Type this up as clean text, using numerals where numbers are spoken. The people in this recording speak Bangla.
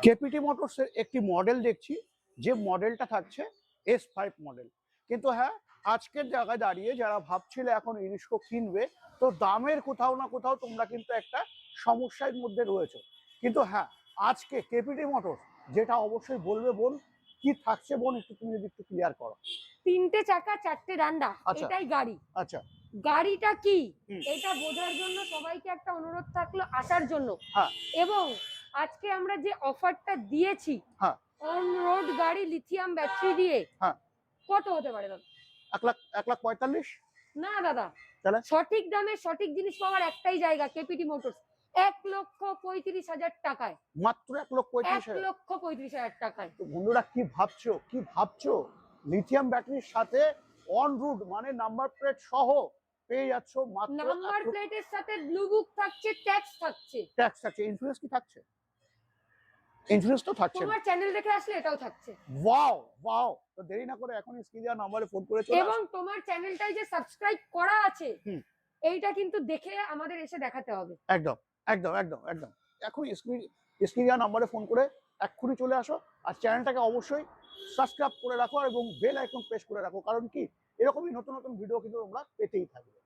কেপিটি মোটরসের একটি মডেল দেখছি, যে মডেলটা থাকছে S5 মডেল। কিন্তু হ্যাঁ, আজকের জায়গায় দাঁড়িয়ে যারা ভাবছিলে এখন ইনিস্কো কিনবে, তো দামের কোথাও না কোথাও তোমরা কিন্তু একটা সমস্যার মধ্যে রয়েছে। কিন্তু হ্যাঁ, আজকে কেপিটি মোটরস যেটা অবশ্যই বলবে বোন, কি থাকছে বোন, একটু তুমি যদি একটু ক্লিয়ার করো। 3টে চাকা 4টে ডান্ডা, আচ্ছা। এটাই গাড়ি। আচ্ছা। গাড়িটা কি এটা বোঝার জন্য সবাইকে একটা অনুরোধ থাকলো আসার জন্য। হ্যাঁ। এবং আজকে আমরা যে অফারটা দিয়েছি, হ্যাঁ। অন রোড গাড়ি লিথিয়াম ব্যাটারি দিয়ে, হ্যাঁ। কত হতে পারে দাদা? 1,45,000। না দাদা, তাহলে সঠিক দামে সঠিক জিনিস পাওয়ার একটাই জায়গা, কেপিটি মোটরস। 1,35,000 টাকায়, মাত্র 1,35,000। 1,35,000 টাকায়। তো বন্ধুরা কি ভাবছো, কি ভাবছো? লিথিয়াম ব্যাটারির সাথে অন রুট মানে নাম্বার প্লেট সহ পেয়ে যাচ্ছ মাত্র। নাম্বার প্লেটের সাথে ব্লু বুক থাকছে, ট্যাক্স থাকছে। ট্যাক্স থাকছে, ইন্স্যুরেন্স কি থাকছে? ইন্স্যুরেন্স তো থাকছে। তোমার চ্যানেল দেখে আসলে এটাও থাকছে। ওয়াও ওয়াও, তো দেরি না করে এখনই স্ক্রিন দেওয়া নম্বরে ফোন করে চলে এবং আসো। তোমার চ্যানেলটাই যে সাবস্ক্রাইব করা আছে, এইটা কিন্তু দেখে আমাদের এসে দেখাতে হবে। একদম একদম একদম একদম। এখনই স্ক্রিন দেওয়া নম্বরে ফোন করে এক্ষুনি চলে আসো। আর চ্যানেলটাকে অবশ্যই সাবস্ক্রাইব করে রাখো এবং বেল আইকন প্রেস করে রাখো, কারণ কি এরকমই নতুন নতুন ভিডিও কিন্তু তোমরা পেতেই থাকবে।